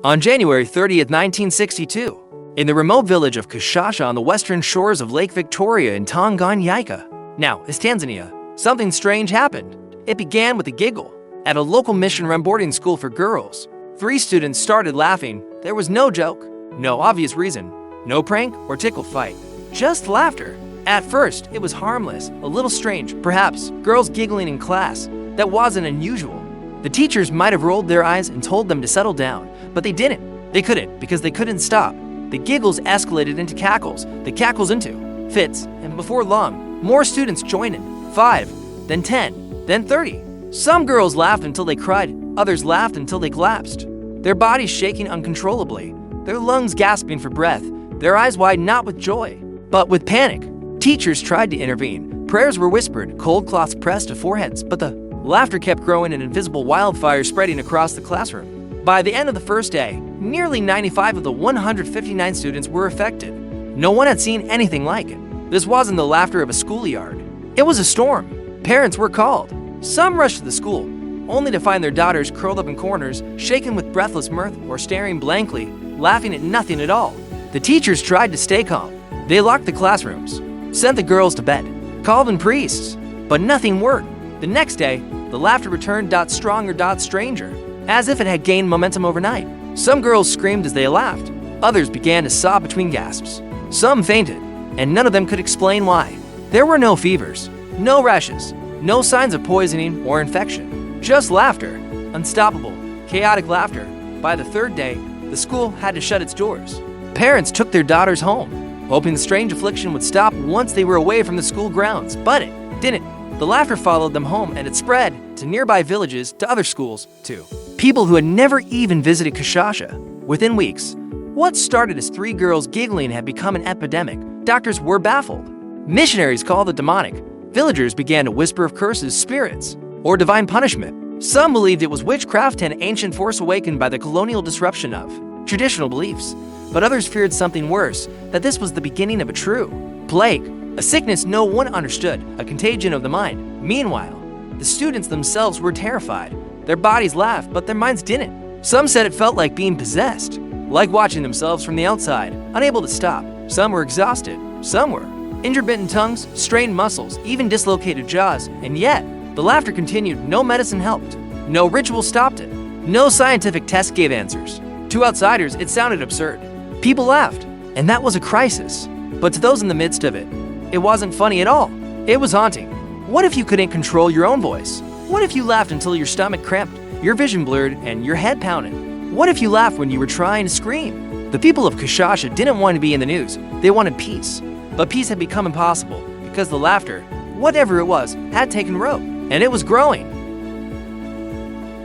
On January 30th, 1962, in the remote village of Kashasha on the western shores of Lake Victoria in Tanganyika, now is Tanzania, something strange happened. It began with a giggle. At a local mission-run boarding school for girls, 3 students started laughing. There was no joke, no obvious reason, no prank or tickle fight, just laughter. At first, it was harmless, a little strange, perhaps girls giggling in class. That wasn't unusual. The teachers might have rolled their eyes and told them to settle down, but they didn't. They couldn't, because they couldn't stop. The giggles escalated into cackles, the cackles into fits, and before long, more students joined in. 5, then 10, then 30. Some girls laughed until they cried, others laughed until they collapsed. Their bodies shaking uncontrollably, their lungs gasping for breath, their eyes wide not with joy, but with panic. Teachers tried to intervene. Prayers were whispered, cold cloths pressed to foreheads, but the laughter kept growing, an invisible wildfire spreading across the classroom. By the end of the first day, nearly 95 of the 159 students were affected. No one had seen anything like it. This wasn't the laughter of a schoolyard. It was a storm. Parents were called. Some rushed to the school, only to find their daughters curled up in corners, shaken with breathless mirth or staring blankly, laughing at nothing at all. The teachers tried to stay calm. They locked the classrooms, sent the girls to bed, called in priests, but nothing worked. The next day, the laughter returned stronger, stranger, as if it had gained momentum overnight. Some girls screamed as they laughed. Others began to sob between gasps. Some fainted, and none of them could explain why. There were no fevers, no rashes, no signs of poisoning or infection, just laughter, unstoppable, chaotic laughter. By the 3rd day, the school had to shut its doors. Parents took their daughters home, hoping the strange affliction would stop once they were away from the school grounds, but it didn't. The laughter followed them home, and it spread to nearby villages, to other schools, too. People who had never even visited Kashasha. Within weeks, what started as 3 girls giggling had become an epidemic. Doctors were baffled. Missionaries called it demonic. Villagers began to whisper of curses, spirits, or divine punishment. Some believed it was witchcraft and ancient force awakened by the colonial disruption of traditional beliefs. But others feared something worse, that this was the beginning of a true plague, a sickness no one understood, a contagion of the mind. Meanwhile, the students themselves were terrified. Their bodies laughed, but their minds didn't. Some said it felt like being possessed, like watching themselves from the outside, unable to stop. Some were exhausted, some were injured, bitten tongues, strained muscles, even dislocated jaws, and yet, the laughter continued. No medicine helped. No ritual stopped it. No scientific test gave answers. To outsiders, it sounded absurd. People laughed, and that was a crisis. But to those in the midst of it, it wasn't funny at all. It was haunting. What if you couldn't control your own voice? What if you laughed until your stomach cramped, your vision blurred, and your head pounded? What if you laughed when you were trying to scream? The people of Kashasha didn't want to be in the news. They wanted peace. But peace had become impossible because the laughter, whatever it was, had taken root, and it was growing.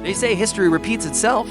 They say history repeats itself,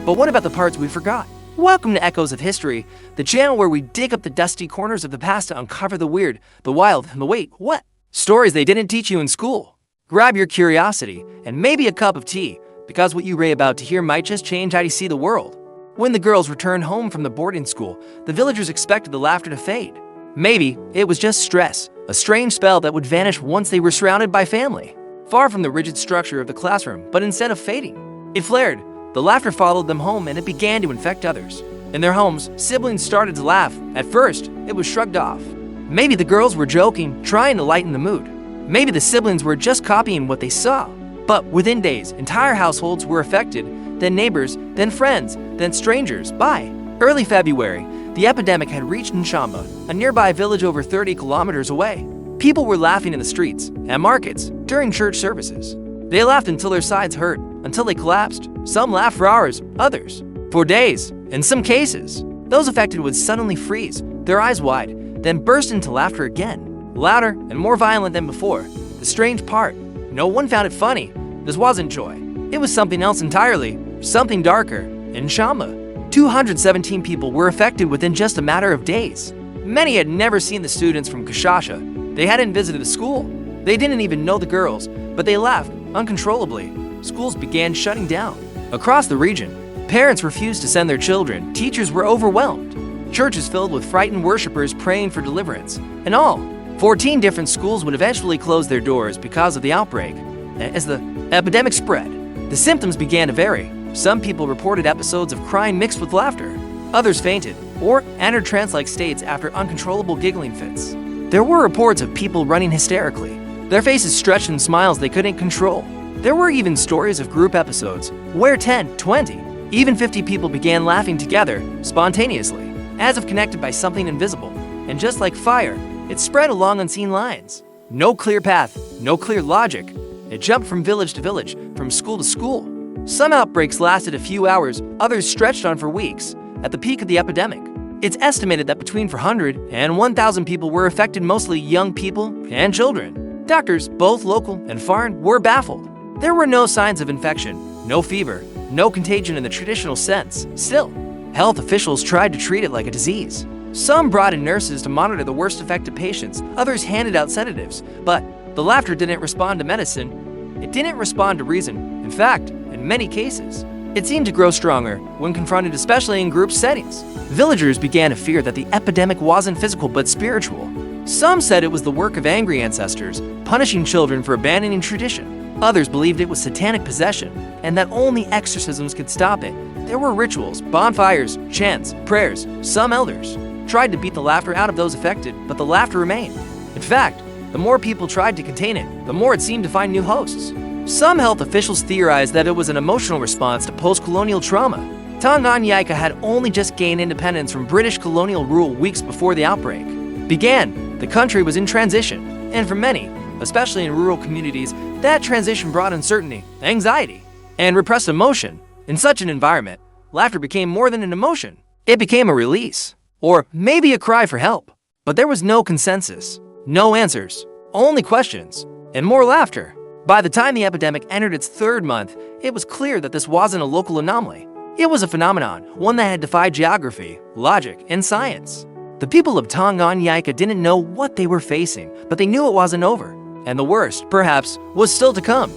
but what about the parts we forgot? Welcome to Echoes of History, the channel where we dig up the dusty corners of the past to uncover the weird, the wild, and the wait, what? Stories they didn't teach you in school. Grab your curiosity and maybe a cup of tea, because what you're about to hear might just change how you see the world. When the girls returned home from the boarding school, the villagers expected the laughter to fade. Maybe it was just stress, a strange spell that would vanish once they were surrounded by family. Far from the rigid structure of the classroom, but instead of fading, it flared. The laughter followed them home, and it began to infect others. In their homes, siblings started to laugh. At first, it was shrugged off. Maybe the girls were joking, trying to lighten the mood. Maybe the siblings were just copying what they saw. But within days, entire households were affected, then neighbors, then friends, then strangers. By early February, the epidemic had reached Nshamba, a nearby village over 30 kilometers away. People were laughing in the streets, at markets, during church services. They laughed until their sides hurt, until they collapsed. Some laughed for hours, others for days. In some cases, those affected would suddenly freeze, their eyes wide, then burst into laughter again, louder and more violent than before. The strange part, no one found it funny. This wasn't joy. It was something else entirely, something darker. In Nshamba, 217 people were affected within just a matter of days. Many had never seen the students from Kashasha. They hadn't visited a school. They didn't even know the girls, but they laughed uncontrollably. Schools began shutting down. Across the region, parents refused to send their children. Teachers were overwhelmed. Churches filled with frightened worshipers praying for deliverance. In all, 14 different schools would eventually close their doors because of the outbreak. As the epidemic spread, the symptoms began to vary. Some people reported episodes of crying mixed with laughter. Others fainted or entered trance-like states after uncontrollable giggling fits. There were reports of people running hysterically, their faces stretched in smiles they couldn't control. There were even stories of group episodes where 10, 20, even 50 people began laughing together, spontaneously, as if connected by something invisible. And just like fire, it spread along unseen lines. No clear path, no clear logic. It jumped from village to village, from school to school. Some outbreaks lasted a few hours, others stretched on for weeks. At the peak of the epidemic, it's estimated that between 400 and 1,000 people were affected, mostly young people and children. Doctors, both local and foreign, were baffled. There were no signs of infection, no fever, no contagion in the traditional sense. Still, health officials tried to treat it like a disease. Some brought in nurses to monitor the worst affected patients, others handed out sedatives. But the laughter didn't respond to medicine. It didn't respond to reason. In fact, in many cases, it seemed to grow stronger when confronted, especially in group settings. Villagers began to fear that the epidemic wasn't physical but spiritual. Some said it was the work of angry ancestors, punishing children for abandoning tradition. Others believed it was satanic possession, and that only exorcisms could stop it. There were rituals, bonfires, chants, prayers. Some elders tried to beat the laughter out of those affected, but the laughter remained. In fact, the more people tried to contain it, the more it seemed to find new hosts. Some health officials theorized that it was an emotional response to post-colonial trauma. Tanganyika had only just gained independence from British colonial rule weeks before the outbreak began. The country was in transition, and for many, especially in rural communities, that transition brought uncertainty, anxiety, and repressed emotion. In such an environment, laughter became more than an emotion. It became a release, or maybe a cry for help. But there was no consensus, no answers, only questions, and more laughter. By the time the epidemic entered its third month, it was clear that this wasn't a local anomaly. It was a phenomenon, one that had defied geography, logic, and science. The people of Tanganyika didn't know what they were facing, but they knew it wasn't over. And the worst, perhaps, was still to come.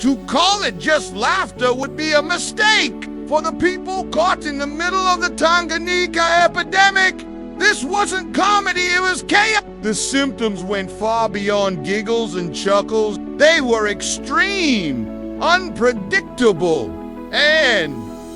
To call it just laughter would be a mistake for the people caught in the middle of the Tanganyika epidemic. This wasn't comedy, it was chaos. The symptoms went far beyond giggles and chuckles. They were extreme, unpredictable, and,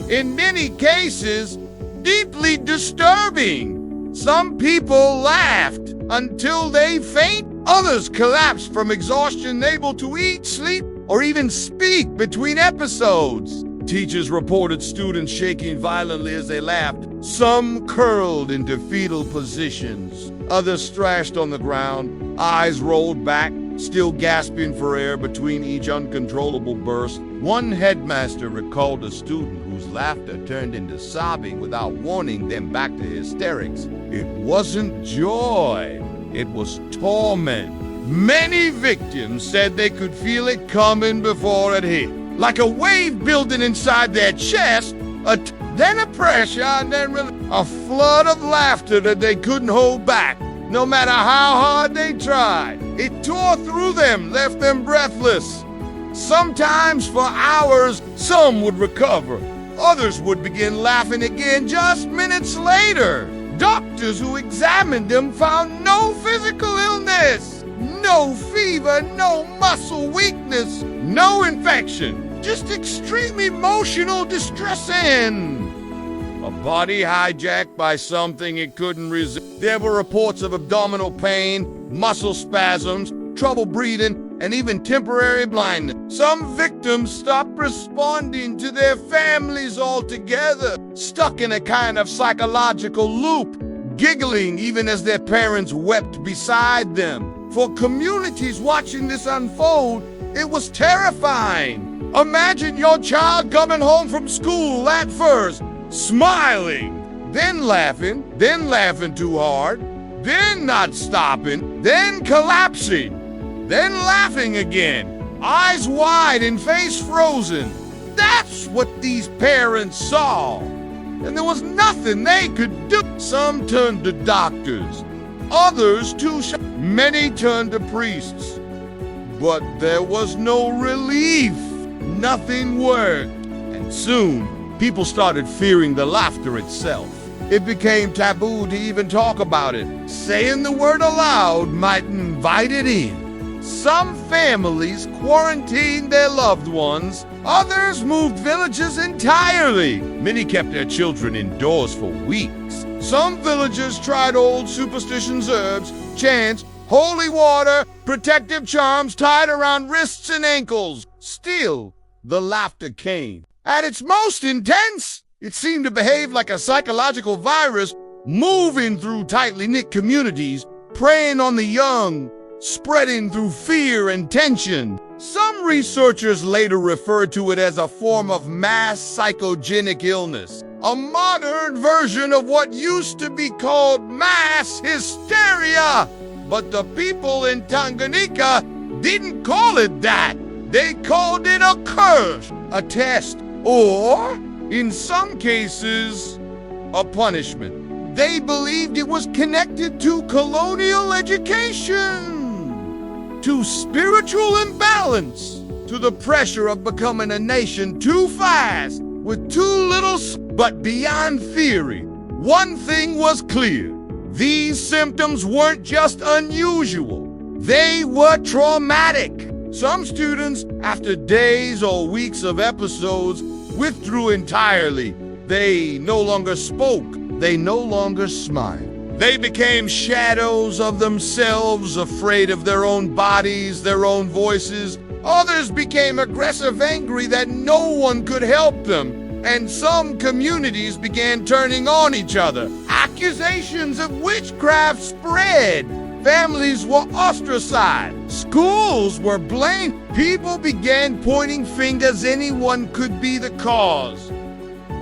in many cases, deeply disturbing. Some people laughed until they fainted. Others collapsed from exhaustion, unable to eat, sleep, or even speak between episodes. Teachers reported students shaking violently as they laughed. Some curled into fetal positions. Others thrashed on the ground, eyes rolled back, still gasping for air between each uncontrollable burst. One headmaster recalled a student whose laughter turned into sobbing without warning them back to hysterics. It wasn't joy. It was torment. Many victims said they could feel it coming before it hit. Like a wave building inside their chest, then a pressure, and then a flood of laughter that they couldn't hold back, no matter how hard they tried. It tore through them, left them breathless. Sometimes for hours, some would recover. Others would begin laughing again just minutes later. Doctors who examined them found no physical illness, no fever, no muscle weakness, no infection, just extreme emotional distressing. A body hijacked by something it couldn't resist. There were reports of abdominal pain, muscle spasms, trouble breathing, and even temporary blindness. Some victims stopped responding to their families altogether, stuck in a kind of psychological loop, giggling even as their parents wept beside them. For communities watching this unfold, it was terrifying. Imagine your child coming home from school at first, smiling, then laughing too hard, then not stopping, then collapsing, then laughing again, eyes wide and face frozen. That's what these parents saw, and there was nothing they could do. Some turned to doctors, others to many turned to priests. But there was no relief. Nothing worked. And soon, people started fearing the laughter itself. It became taboo to even talk about it. Saying the word aloud might invite it in. Some families quarantined their loved ones, Others moved villages entirely. Many kept their children indoors for weeks. Some villagers tried old superstitions, herbs, chants, holy water, protective charms tied around wrists and ankles. Still, the laughter came. At its most intense, it seemed to behave like a psychological virus, moving through tightly knit communities, preying on the young, spreading through fear and tension. Some researchers later referred to it as a form of mass psychogenic illness, a modern version of what used to be called mass hysteria. But the people in Tanganyika didn't call it that. They called it a curse, a test, or, in some cases, a punishment. They believed it was connected to colonial education, to spiritual imbalance, to the pressure of becoming a nation too fast, with too little. But beyond theory, one thing was clear. These symptoms weren't just unusual. They were traumatic. Some students, after days or weeks of episodes, withdrew entirely. They no longer spoke. They no longer smiled. They became shadows of themselves, afraid of their own bodies, their own voices. Others became aggressive, angry that no one could help them. And some communities began turning on each other. Accusations of witchcraft spread. Families were ostracized. Schools were blamed. People began pointing fingers. Anyone could be the cause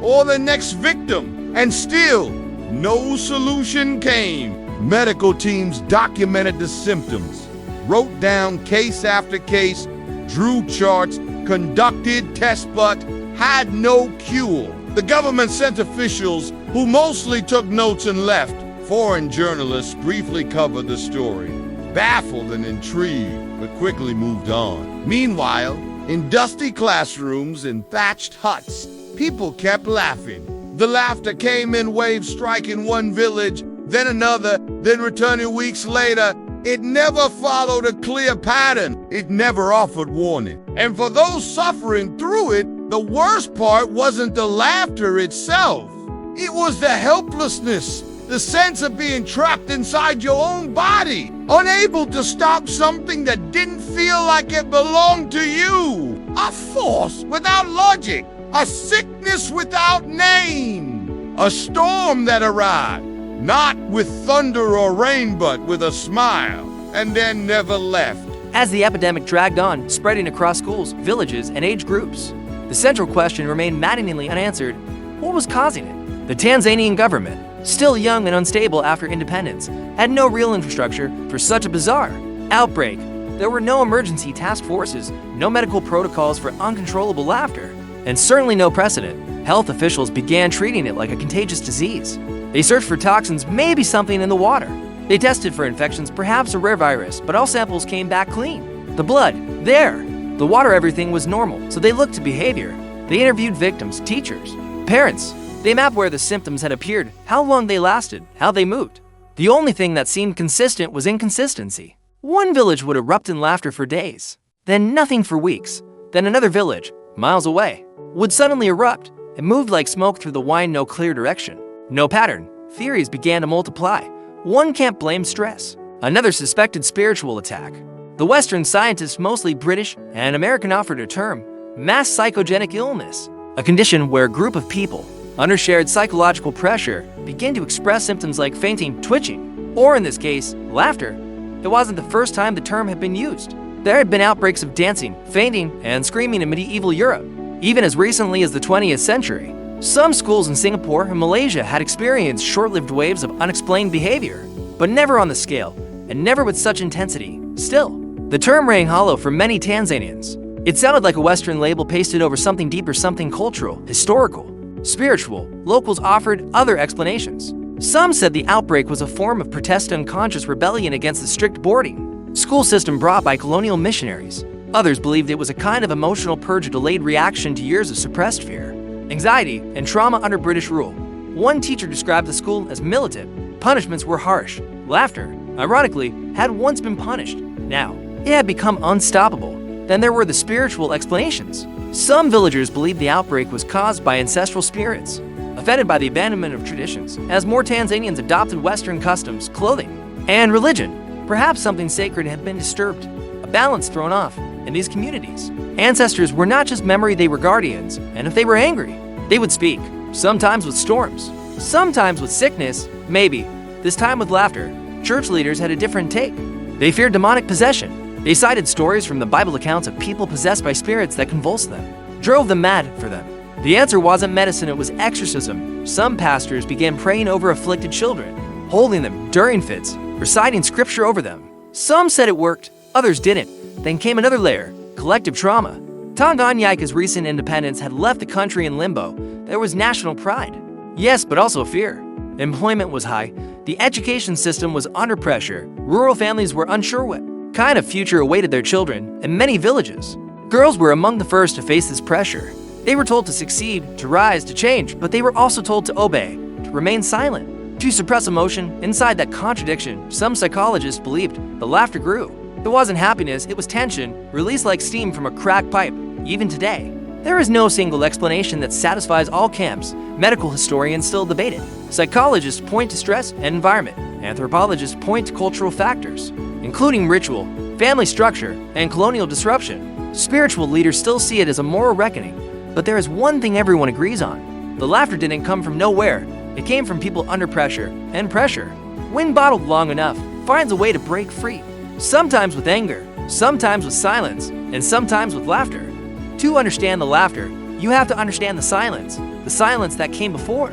or the next victim. And still, no solution came. Medical teams documented the symptoms, wrote down case after case, drew charts, conducted tests, but had no cure. The government sent officials who mostly took notes and left. Foreign journalists briefly covered the story, baffled and intrigued, but quickly moved on. Meanwhile, in dusty classrooms and thatched huts, people kept laughing. The laughter came in waves, striking one village, then another, then returning weeks later. It never followed a clear pattern. It never offered warning. And for those suffering through it, the worst part wasn't the laughter itself. It was the helplessness, the sense of being trapped inside your own body, unable to stop something that didn't feel like it belonged to you. A force without logic, a sickness without name, a storm that arrived, not with thunder or rain, but with a smile, and then never left. As the epidemic dragged on, spreading across schools, villages, and age groups, the central question remained maddeningly unanswered. What was causing it? The Tanzanian government, still young and unstable after independence, had no real infrastructure for such a bizarre outbreak. There were no emergency task forces, no medical protocols for uncontrollable laughter, and certainly no precedent. Health officials began treating it like a contagious disease. They searched for toxins, maybe something in the water. They tested for infections, perhaps a rare virus, but all samples came back clean. The blood, there. The water, everything was normal, so they looked to behavior. They interviewed victims, teachers, parents. They mapped where the symptoms had appeared, how long they lasted, how they moved. The only thing that seemed consistent was inconsistency. One village would erupt in laughter for days, then nothing for weeks. Then another village, miles away, would suddenly erupt. It moved like smoke through the wind, no clear direction, no pattern. Theories began to multiply. One can't blame stress. Another suspected spiritual attack. The Western scientists, mostly British and American, offered a term, mass psychogenic illness, a condition where a group of people, under shared psychological pressure, begin to express symptoms like fainting, twitching, or in this case, laughter. It wasn't the first time the term had been used. There had been outbreaks of dancing, fainting, and screaming in medieval Europe, even as recently as the 20th century. Some schools in Singapore and Malaysia had experienced short-lived waves of unexplained behavior, but never on the scale, and never with such intensity. Still, the term rang hollow for many Tanzanians. It sounded like a Western label pasted over something deeper, something cultural, historical, spiritual. Locals offered other explanations. Some said the outbreak was a form of protest, unconscious rebellion against the strict boarding school system brought by colonial missionaries. Others believed it was a kind of emotional purge, a delayed reaction to years of suppressed fear, anxiety, and trauma under British rule. One teacher described the school as militant. Punishments were harsh. Laughter, ironically, had once been punished. Now, it had become unstoppable. Then there were the spiritual explanations. Some villagers believed the outbreak was caused by ancestral spirits, offended by the abandonment of traditions, as more Tanzanians adopted Western customs, clothing, and religion. Perhaps something sacred had been disturbed, a balance thrown off in these communities. Ancestors were not just memory, they were guardians, and if they were angry, they would speak, sometimes with storms, sometimes with sickness, maybe. This time with laughter, church leaders had a different take. They feared demonic possession. They cited stories from the Bible accounts of people possessed by spirits that convulsed them, drove them mad for them. The answer wasn't medicine, it was exorcism. Some pastors began praying over afflicted children, holding them during fits, reciting scripture over them. Some said it worked, others didn't. Then came another layer, collective trauma. Tanganyika's recent independence had left the country in limbo. There was national pride. Yes, but also fear. Employment was high. The education system was under pressure. Rural families were unsure what kind of future awaited their children in many villages. Girls were among the first to face this pressure. They were told to succeed, to rise, to change, but they were also told to obey, to remain silent, to suppress emotion. Inside that contradiction, some psychologists believed the laughter grew. It wasn't happiness, it was tension, released like steam from a cracked pipe. Even today, there is no single explanation that satisfies all camps. Medical historians still debate it. Psychologists point to stress and environment. Anthropologists point to cultural factors, including ritual, family structure, and colonial disruption. Spiritual leaders still see it as a moral reckoning. But there is one thing everyone agrees on. The laughter didn't come from nowhere. It came from people under pressure, and pressure, when bottled long enough, finds a way to break free. Sometimes with anger, sometimes with silence, and sometimes with laughter. To understand the laughter, you have to understand the silence that came before.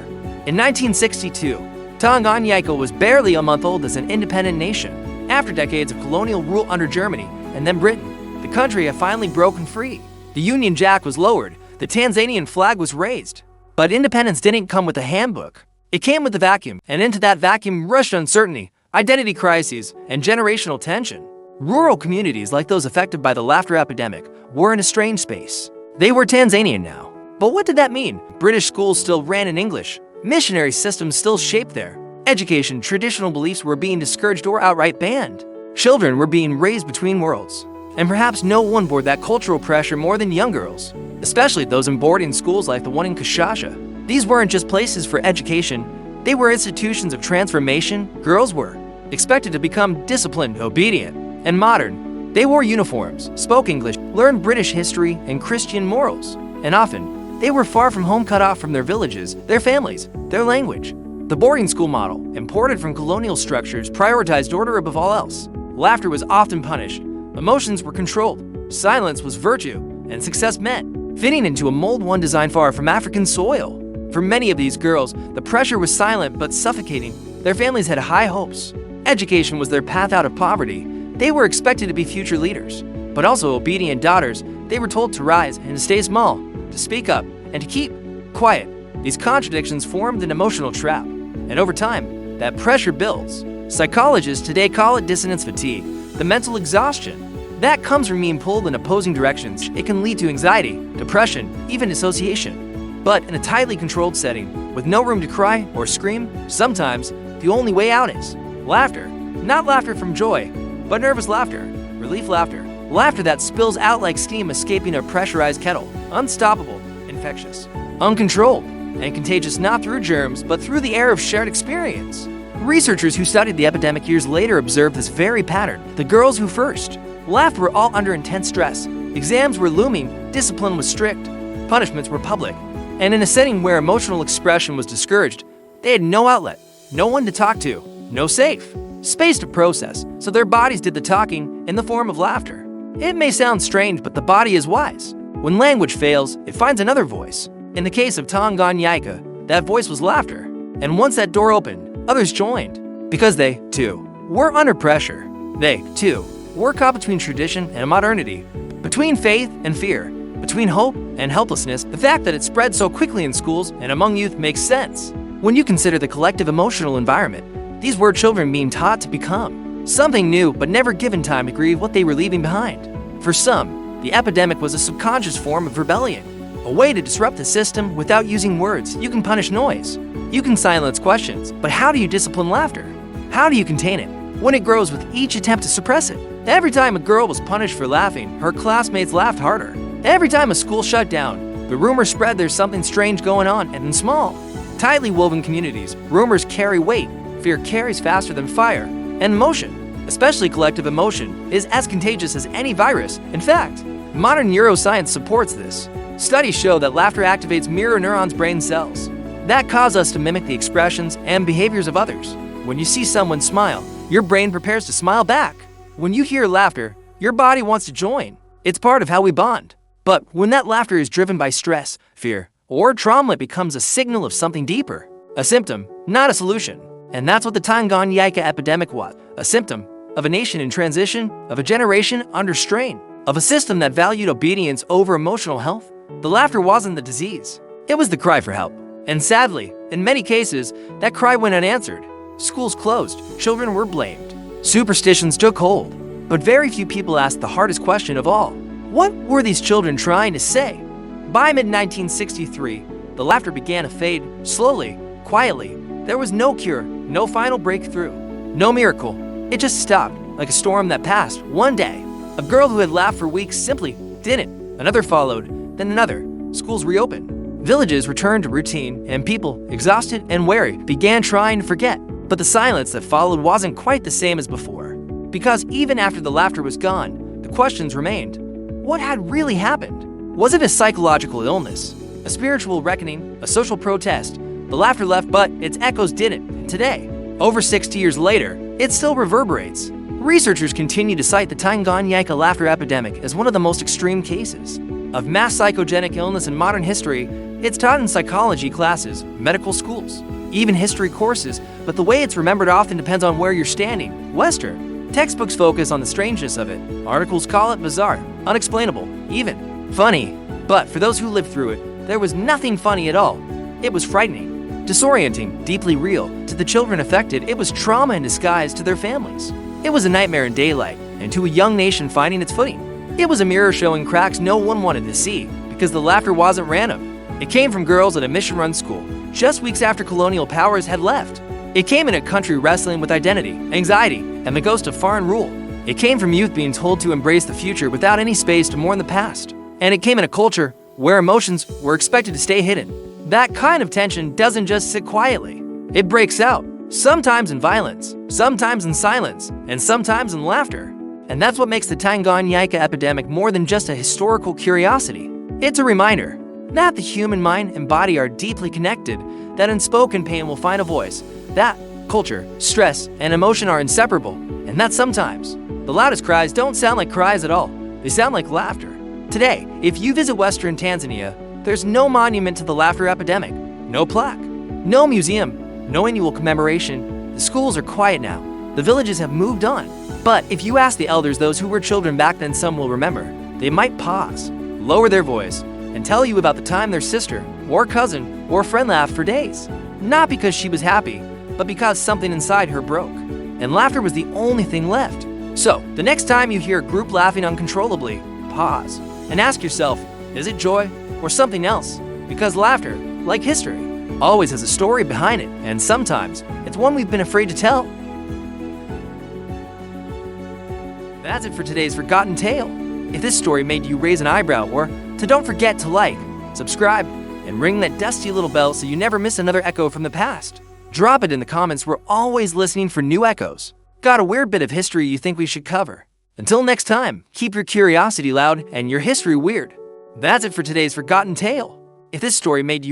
In 1962, Tanganyika was barely a month old as an independent nation. After decades of colonial rule under Germany and then Britain, the country had finally broken free. The Union Jack was lowered, the Tanzanian flag was raised. But independence didn't come with a handbook. It came with a vacuum, and into that vacuum rushed uncertainty, identity crises, and generational tension. Rural communities like those affected by the laughter epidemic were in a strange space. They were Tanzanian now. But what did that mean? British schools still ran in English. Missionary systems still shaped there. Education, traditional beliefs were being discouraged or outright banned. Children were being raised between worlds. And perhaps no one bore that cultural pressure more than young girls, especially those in boarding schools like the one in Kashasha. These weren't just places for education, they were institutions of transformation. Girls were expected to become disciplined, obedient, and modern. They wore uniforms, spoke English, learned British history and Christian morals, and often they were far from home, cut off from their villages, their families, their language. The boarding school model, imported from colonial structures, prioritized order above all else. Laughter was often punished. Emotions were controlled, silence was virtue, and success meant fitting into a mold one designed far from African soil. For many of these girls, the pressure was silent but suffocating. Their families had high hopes. Education was their path out of poverty. They were expected to be future leaders, but also obedient daughters. They were told to rise and to stay small, to speak up, and to keep quiet. These contradictions formed an emotional trap, and over time, that pressure builds. Psychologists today call it dissonance fatigue, the mental exhaustion that comes from being pulled in opposing directions. It can lead to anxiety, depression, even dissociation. But in a tightly controlled setting, with no room to cry or scream, sometimes the only way out is laughter. Not laughter from joy, but nervous laughter, relief laughter, laughter that spills out like steam escaping a pressurized kettle, unstoppable, infectious, uncontrolled, and contagious not through germs, but through the air of shared experience. Researchers who studied the epidemic years later observed this very pattern. The girls who first laughed were all under intense stress. Exams were looming, discipline was strict, punishments were public, and in a setting where emotional expression was discouraged, they had no outlet, no one to talk to, no safe space to process, so their bodies did the talking in the form of laughter. It may sound strange, but the body is wise. When language fails, it finds another voice. In the case of Tanganyika, that voice was laughter. And once that door opened, others joined. Because they, too, were under pressure. They, too, were caught between tradition and modernity, between faith and fear, between hope and helplessness. The fact that it spread so quickly in schools and among youth makes sense. When you consider the collective emotional environment, these were children being taught to become something new but never given time to grieve what they were leaving behind. For some, the epidemic was a subconscious form of rebellion, a way to disrupt the system without using words. You can punish noise, you can silence questions, but how do you discipline laughter? How do you contain it when it grows with each attempt to suppress it? Every time a girl was punished for laughing, her classmates laughed harder. Every time a school shut down, the rumor spread there's something strange going on, and in small, tightly woven communities, rumors carry weight. Fear carries faster than fire. And emotion, especially collective emotion, is as contagious as any virus. In fact, modern neuroscience supports this. Studies show that laughter activates mirror neurons' brain cells that cause us to mimic the expressions and behaviors of others. When you see someone smile, your brain prepares to smile back. When you hear laughter, your body wants to join. It's part of how we bond. But when that laughter is driven by stress, fear, or trauma, it becomes a signal of something deeper. A symptom, not a solution. And that's what the Tanganyika epidemic was. A symptom of a nation in transition, of a generation under strain, of a system that valued obedience over emotional health. The laughter wasn't the disease. It was the cry for help. And sadly, in many cases, that cry went unanswered. Schools closed, children were blamed, superstitions took hold. But very few people asked the hardest question of all. What were these children trying to say? By mid-1963, the laughter began to fade, slowly, quietly. There was no cure, no final breakthrough, no miracle. It just stopped, like a storm that passed. One day, a girl who had laughed for weeks simply didn't. Another followed, then another. Schools reopened. Villages returned to routine, and people, exhausted and weary, began trying to forget. But the silence that followed wasn't quite the same as before. Because even after the laughter was gone, the questions remained. What had really happened? Was it a psychological illness, a spiritual reckoning, a social protest? The laughter left, but its echoes didn't. And today, over 60 years later, it still reverberates. Researchers continue to cite the Tanganyika Laughter Epidemic as one of the most extreme cases of mass psychogenic illness in modern history. It's taught in psychology classes, medical schools, even history courses, but the way it's remembered often depends on where you're standing. Western textbooks focus on the strangeness of it. Articles call it bizarre, unexplainable, even funny. But for those who lived through it, there was nothing funny at all. It was frightening, disorienting, deeply real. To the children affected, it was trauma in disguise to their families. It was a nightmare in daylight, and to a young nation finding its footing, it was a mirror showing cracks no one wanted to see, because the laughter wasn't random. It came from girls at a mission-run school, just weeks after colonial powers had left. It came in a country wrestling with identity, anxiety, and the ghost of foreign rule. It came from youth being told to embrace the future without any space to mourn the past. And it came in a culture where emotions were expected to stay hidden. That kind of tension doesn't just sit quietly. It breaks out, sometimes in violence, sometimes in silence, and sometimes in laughter. And that's what makes the Tanganyika epidemic more than just a historical curiosity. It's a reminder that the human mind and body are deeply connected, that unspoken pain will find a voice, that culture, stress, and emotion are inseparable, and that sometimes the loudest cries don't sound like cries at all. They sound like laughter. Today, if you visit Western Tanzania, there's no monument to the laughter epidemic, no plaque, no museum, no annual commemoration. The schools are quiet now. The villages have moved on. But if you ask the elders, those who were children back then, some will remember. They might pause, lower their voice, and tell you about the time their sister, or cousin, or friend laughed for days. Not because she was happy, but because something inside her broke. And laughter was the only thing left. So, the next time you hear a group laughing uncontrollably, pause and ask yourself, is it joy or something else? Because laughter, like history, always has a story behind it, and sometimes it's one we've been afraid to tell. That's it for today's Forgotten Tale. If this story made you raise an eyebrow, or to don't forget to like, subscribe, and ring that dusty little bell so you never miss another echo from the past. Drop it in the comments. We're always listening for new echoes. Got a weird bit of history you think we should cover? Until next time, keep your curiosity loud and your history weird. That's it for today's Forgotten Tale. If this story made you